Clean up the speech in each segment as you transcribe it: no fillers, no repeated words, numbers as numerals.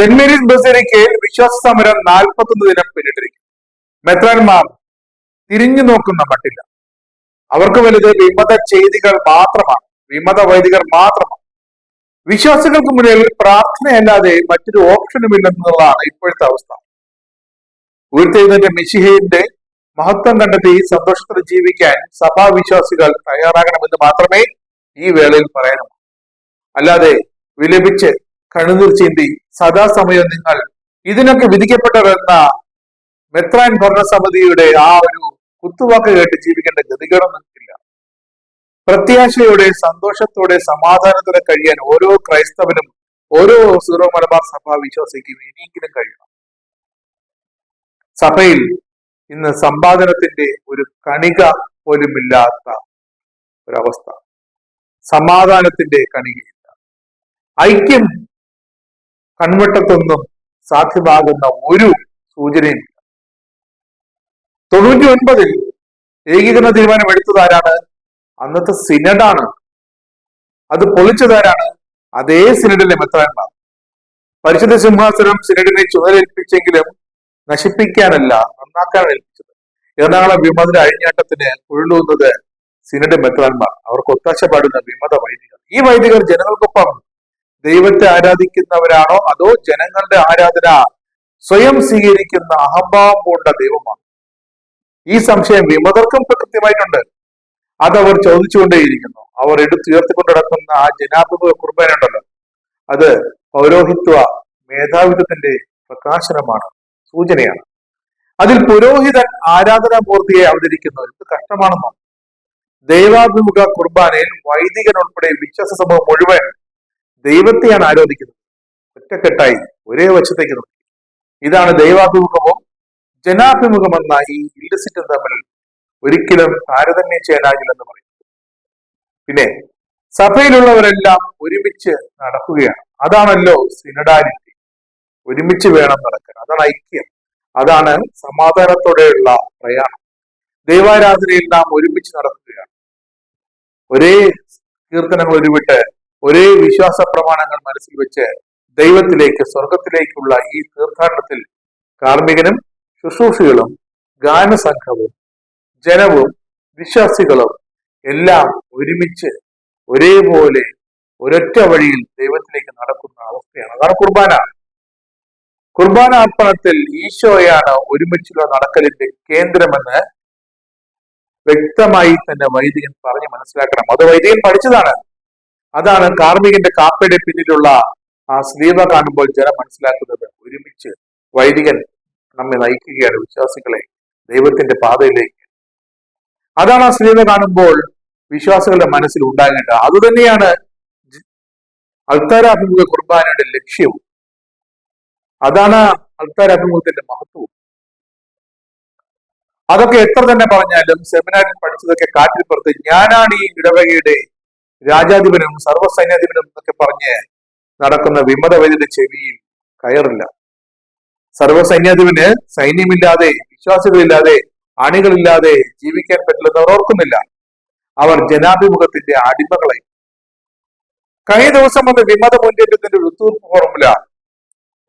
Saint Mary's ബസലിക്കയിൽ വിശ്വാസ സമരം 41 ദിനം പിന്നിട്ടിരിക്കും. മെത്രാന്മാർ തിരിഞ്ഞു നോക്കുന്ന മട്ടില്ല. അവർക്ക് വലുത് വിമത ചെയ്തികൾ മാത്രമാണ്, വിമത വൈദികർ മാത്രമാണ്. വിശ്വാസികൾക്ക് മുന്നിൽ പ്രാർത്ഥനയല്ലാതെ മറ്റൊരു ഓപ്ഷനും ഇല്ലെന്നുള്ളതാണ് ഇപ്പോഴത്തെ അവസ്ഥ. ഉയർത്തെഴുന്നേറ്റ മിശിഹയുടെ മഹത്വം കണ്ടെത്തി സന്തോഷത്തോടെ ജീവിക്കാൻ സഭാവിശ്വാസികൾ തയ്യാറാകണമെന്ന് മാത്രമേ ഈ വേളയിൽ പറയാനുള്ളൂ. അല്ലാതെ വിലപിച്ച് കണ്ണുനീർ ചീന്തി സദാസമയം നിങ്ങൾ ഇതിനൊക്കെ വിധിക്കപ്പെട്ടവരെന്ന മെത്രാൻ ഭരണസമിതിയുടെ ആ ഒരു കുത്തുവാക്ക് കേട്ട് ജീവിക്കേണ്ട ഗതികളൊന്നും ഇല്ല. പ്രത്യാശയോടെ, സന്തോഷത്തോടെ, സമാധാനത്തോടെ കഴിയാൻ ഓരോ ക്രൈസ്തവനും, ഓരോ സീറോ മലബാർ സഭാ വിശ്വാസിക്കും ഇനിയെങ്കിലും കഴിയണം. സഭയിൽ ഇന്ന് സമ്പാദനത്തിന്റെ ഒരു കണിക പോലുമില്ലാത്ത ഒരവസ്ഥ, സമാധാനത്തിന്റെ കണികയില്ല, ഐക്യം കൺവെട്ടത്തൊന്നും സാധ്യമാകുന്ന ഒരു സൂചനയും. 99 ഏകീകരണ തീരുമാനം എടുത്തതാരാണ്? അന്നത്തെ സിനഡാണ്. അത് പൊളിച്ചതാരാണ്? അതേ സിനഡിലെ മെത്രാന്മാർ. പരിശുദ്ധ സിംഹാസനം സിനഡിനെ ചുമതലയേൽപ്പിച്ചെങ്കിലും നശിപ്പിക്കാനല്ല, നന്നാക്കാനാണ് ഏൽപ്പിച്ചത്. എറണാകുളം വിമതരുടെ അഴിഞ്ഞാട്ടത്തിന് കുഴലൂന്നത് സിനഡ് മെത്രാന്മാർ, അവർക്ക് ഒത്താശ പാടുന്ന വിമത വൈദികർ. ഈ വൈദികർ ജനങ്ങൾക്കൊപ്പം ദൈവത്തെ ആരാധിക്കുന്നവരാണോ അതോ ജനങ്ങളുടെ ആരാധന സ്വയം സ്വീകരിക്കുന്ന അഹംഭാവം പൂണ്ട ദൈവമാണ്? ഈ സംശയം വിമതർക്കും കൃത്യമായിട്ടുണ്ട്. അതവർ ചോദിച്ചുകൊണ്ടേയിരിക്കുന്നു. അവർ എടുത്തുയർത്തിക്കൊണ്ട് നടക്കുന്ന ആ ജനാഭിമുഖ കുർബാനുണ്ടല്ലോ, അത് പൗരോഹിത്വ മേധാവിത്വത്തിന്റെ പ്രകാശനമാണ്, സൂചനയാണ്. അതിൽ പുരോഹിതൻ ആരാധനാമൂർത്തിയെ അവതരിക്കുന്നു. ഇത് കഷ്ടമാണെന്നോ? ദൈവാഭിമുഖ കുർബാനയിൽ വൈദികൻ ഉൾപ്പെടെ വിശ്വാസ സമൂഹം മുഴുവൻ ദൈവത്തെയാണ് ആരാധിക്കുന്നത്. ഒറ്റക്കെട്ടായി ഒരേ വശത്തേക്ക് നോക്കി. ഇതാണ് ദൈവാഭിമുഖമോ ജനാഭിമുഖമെന്ന ഈ ഇല്ലിസിറ്റും തമ്മിൽ ഒരിക്കലും താരതമ്യം ചെയ്യാനാകില്ലെന്ന് പറയും. പിന്നെ സഭയിലുള്ളവരെല്ലാം ഒരുമിച്ച് നടക്കുകയാണ്. അതാണല്ലോ സിനഡാലിറ്റി. ഒരുമിച്ച് വേണം നടക്കാൻ. അതാണ് ഐക്യം, അതാണ് സമാധാനത്തോടെയുള്ള പ്രയാണം. ദൈവാരാധനയിൽ നാം ഒരുമിച്ച് നടക്കുകയാണ്. ഒരേ കീർത്തനങ്ങൾ ഉരുവിട്ട് ഒരേ വിശ്വാസ പ്രമാണങ്ങൾ മനസ്സിൽ വെച്ച് ദൈവത്തിലേക്ക്, സ്വർഗത്തിലേക്കുള്ള ഈ തീർത്ഥാടനത്തിൽ കാർമ്മികനും ശുശ്രൂഷികളും ഗാനസംഘവും ജനവും വിശ്വാസികളും എല്ലാം ഒരുമിച്ച് ഒരേപോലെ ഒരൊറ്റ വഴിയിൽ ദൈവത്തിലേക്ക് നടക്കുന്ന അവസ്ഥയാണ്. അതാണ് കുർബാന. കുർബാന അർപ്പണത്തിൽ ഈശോയാണ് ഒരുമിച്ചുള്ള നടക്കലിന്റെ കേന്ദ്രമെന്ന് വ്യക്തമായി തന്നെ വൈദികൻ പറഞ്ഞ് മനസ്സിലാക്കണം. അത് വൈദികൻ പഠിച്ചതാണ്. അതാണ് കാർമ്മികന്റെ കാപ്പയുടെ പിന്നിലുള്ള ആ സ്ലീവ കാണുമ്പോൾ ജനം മനസ്സിലാക്കുന്നത്. ഒരുമിച്ച് വൈദികൻ നമ്മെ നയിക്കുകയാണ് വിശ്വാസികളെ ദൈവത്തിന്റെ പാതയിലേക്ക്. അതാണ് ആ സ്ലീവ കാണുമ്പോൾ വിശ്വാസികളുടെ മനസ്സിൽ ഉണ്ടാകേണ്ടത്. അതുതന്നെയാണ് അൾത്താരാഭിമുഖ കുർബാനയുടെ ലക്ഷ്യവും. അതാണ് അൾത്താരാഭിമുഖത്തിന്റെ മഹത്വവും. അതൊക്കെ എത്ര തന്നെ പറഞ്ഞാലും സെമിനാരിൽ പഠിച്ചതൊക്കെ കാറ്റിൽ പുറത്ത് ഞാനാണ് ഈ ഇടവകയുടെ രാജാധിപനും സർവ്വസൈന്യാധിപനും എന്നൊക്കെ പറഞ്ഞ് നടക്കുന്ന വിമത വൈദ്യന്റെ ചെവിയിൽ കയറില്ല. സർവ്വസൈന്യാധിപന് സൈന്യമില്ലാതെ, വിശ്വാസികളില്ലാതെ, അണികളില്ലാതെ ജീവിക്കാൻ പറ്റില്ലെന്ന് അവർ ഓർക്കുന്നില്ല. അവർ ജനാഭിമുഖത്തിന്റെ അടിമകളായി. കഴിഞ്ഞ ദിവസം വന്ന വിമത മുന്നേറ്റത്തിന്റെ ഋതുർപ്പ് ഫോർമുല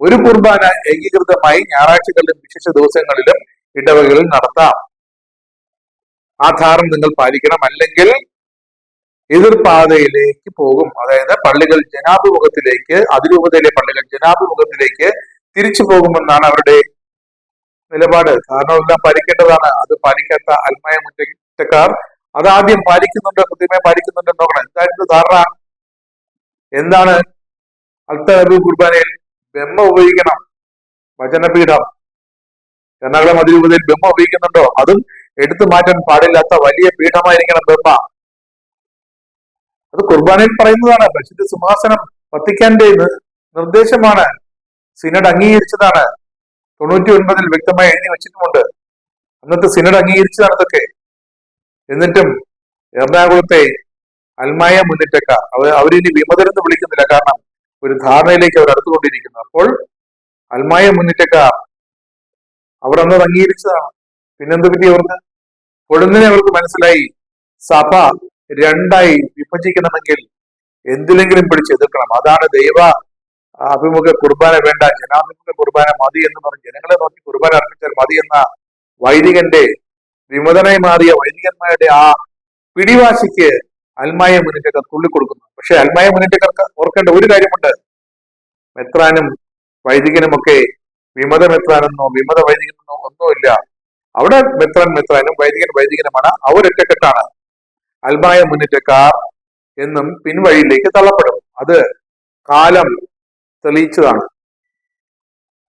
ഒരു കുർബാന ഏകീകൃതമായി ഞായറാഴ്ചകളിലും വിശേഷ ദിവസങ്ങളിലും ഇടവകളിൽ നടത്താം. ആ ധാരണ നിങ്ങൾ പാലിക്കണം, അല്ലെങ്കിൽ എതിർപാതയിലേക്ക് പോകും. അതായത് പള്ളികൾ ജനാഭിമുഖത്തിലേക്ക്, അതിരൂപതയിലെ പള്ളികൾ ജനാഭിമുഖത്തിലേക്ക് തിരിച്ചു പോകുമെന്നാണ് അവരുടെ നിലപാട്. ധാരണയെല്ലാം പാലിക്കേണ്ടതാണ്. അത് പാലിക്കാത്ത അൽമായ മുന്നേറ്റക്കാർ അതാദ്യം പാലിക്കുന്നുണ്ട്, കൃത്യമായി പാലിക്കുന്നുണ്ട് നോക്കണം. എന്തായിരുന്നു ധാരണ? എന്താണ്? അൾത്താര കുർബാനയിൽ ബെമ്മ ഉപയോഗിക്കണം. വചനപീഠം എറണാകുളം അതിരൂപതയിൽ ബെമ്മ ഉപയോഗിക്കുന്നുണ്ടോ? അതും എടുത്തു മാറ്റാൻ പാടില്ലാത്ത വലിയ പീഠമായിരിക്കണം ബെമ്മ. അത് കുർബാനയിൽ പറയുന്നതാണ്. പരിശുദ്ധ സിംഹാസനം വത്തിക്കാന്റെ നിർദ്ദേശമാണ്. സിനഡ് അംഗീകരിച്ചതാണ്. 99 വ്യക്തമായി എഴുതി വെച്ചിട്ടുമുണ്ട്. അന്നത്തെ സിനഡ് അംഗീകരിച്ചതാണ് ഇതൊക്കെ. എന്നിട്ടും എറണാകുളത്തെ അൽമായ മുന്നേറ്റക്കാർ അവരിനി വിമതരെന്ന് വിളിക്കുന്നില്ല. കാരണം ഒരു ധാരണയിലേക്ക് അവർ അടുത്തുകൊണ്ടിരിക്കുന്നു. അപ്പോൾ അൽമായ മുന്നേറ്റക്കാർ അവർ അന്ന് അംഗീകരിച്ചതാണ്. പിന്നെന്ത് പറ്റി അവർക്ക്? പൊടുന്നതിനെ അവർക്ക് മനസ്സിലായി, സഭ രണ്ടായി വിഭജിക്കണമെങ്കിൽ എന്തിലെങ്കിലും പിടിച്ച് എതിർക്കണം. അതാണ് അഭിമുഖ കുർബാന വേണ്ട, ജനാഭിമുഖ കുർബാന മതി എന്ന് പറഞ്ഞ് ജനങ്ങളെ നോക്കി കുർബാന അർപ്പിച്ചാൽ മതി എന്ന വൈദികന്റെ, വിമതനായി മാറിയ വൈദികന്മാരുടെ ആ പിടിവാശിക്ക് അൽമായ മുന്നേറ്റക്കാർ തുള്ളിക്കൊടുക്കുന്നു. പക്ഷെ അൽമായ മുന്നേറ്റക്കാർക്ക് ഓർക്കേണ്ട ഒരു കാര്യമുണ്ട്. മെത്രാനും വൈദികനുമൊക്കെ വിമത മെത്രാനെന്നോ വിമത വൈദികനെന്നോ ഒന്നുമില്ല. അവിടെ മെത്രാനും വൈദികനുമാണ്. അവരൊറ്റക്കെട്ടാണ്. അൽമായ മുന്നേറ്റക്കാർ എന്നും പിൻവഴിയിലേക്ക് തള്ളപ്പെടും. അത് കാലം തെളിയിച്ചതാണ്.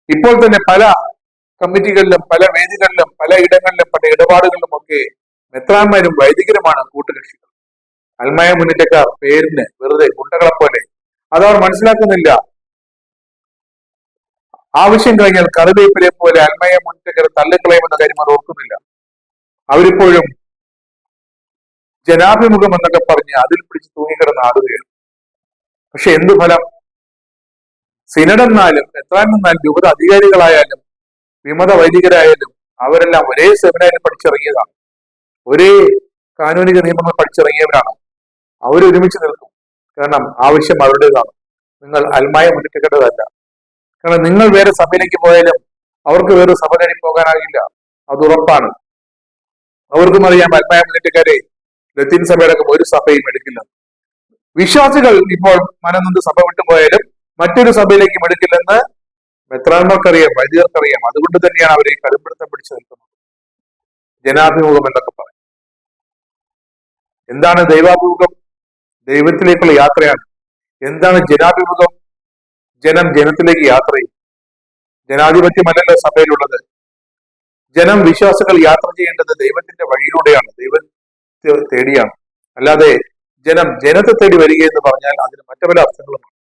ഇപ്പോൾ തന്നെ പല കമ്മിറ്റികളിലും പല വേദികളിലും പല ഇടങ്ങളിലും പല ഇടപാടുകളിലും ഒക്കെ മെത്രാന്മാരും വൈദികരുമാണ് കൂട്ടുകക്ഷികൾ. അൽമായ മുന്നേറ്റക്കാർ പേരിന് വെറുതെ ഗുണ്ടകളെ പോലെ. അതവർ മനസ്സിലാക്കുന്നില്ല. ആവശ്യം കഴിഞ്ഞാൽ കറിവേപ്പിലെ പോലെ അൽമായ മുന്നേറ്റക്കാർ തള്ളിക്കളയുമെന്ന കാര്യം അവർ ഓർക്കുന്നില്ല. അവരിപ്പോഴും ജനാഭിമുഖം എന്നൊക്കെ പറഞ്ഞ് അതിൽ പിടിച്ച് തൂങ്ങിക്കിടന്ന് ആടുകയാണ്. പക്ഷെ എന്തു ഫലം? സിനഡെന്നാലും എത്രാനെന്നാലും രൂപത അധികാരികളായാലും വിമത വൈദികരായാലും അവരെല്ലാം ഒരേ സെമിനാരിൽ പഠിച്ചിറങ്ങിയതാണ്. ഒരേ കാനൂനിക നിയമങ്ങൾ പഠിച്ചിറങ്ങിയവരാണ്. അവരൊരുമിച്ച് നിൽക്കും. കാരണം ആവശ്യം അവരുടേതാണ്. നിങ്ങൾ അൽമായ മുന്നിട്ടേണ്ടതല്ല. കാരണം നിങ്ങൾ വേറെ സഭയിലേക്ക് പോയാലും അവർക്ക് വേറെ സഭ കഴിഞ്ഞ് പോകാനാകില്ല. അത് ഉറപ്പാണ്. അവർക്കും അറിയാം അൽമായ മുന്നേറ്റക്കാരെ ലത്തീൻ സഭയടക്കം ഒരു സഭയും എടുക്കില്ല. വിശ്വാസികൾ ഇപ്പോൾ മനനൊന്ന് സഭ വിട്ടുപോയാലും മറ്റൊരു സഭയിലേക്കും എടുക്കില്ലെന്ന് മെത്രാന്മാർക്കറിയാം, വൈദികർക്കറിയാം. അതുകൊണ്ട് തന്നെയാണ് അവരെ കടുംപിടുത്തം പിടിച്ചു നിൽക്കുന്നത്. ജനാഭിമുഖം എന്നൊക്കെ പറയും. എന്താണ് ദൈവാഭിമുഖം? ദൈവത്തിലേക്കുള്ള യാത്രയാണ്. എന്താണ് ജനാഭിമുഖം? ജനം ജനത്തിലേക്ക് യാത്ര ചെയ്യും. ജനാധിപത്യമല്ലല്ലോ സഭയിലുള്ളത്. ജനം, വിശ്വാസികൾ യാത്ര ചെയ്യേണ്ടത് ദൈവത്തിന്റെ വഴിയിലൂടെയാണ്, ദൈവത്തെ തേടിയാണ്. അല്ലാതെ ജനം ജനത്തെ തേടി വരിക എന്ന് പറഞ്ഞാൽ അതിന് മറ്റു പല അർത്ഥങ്ങളുമാണ്.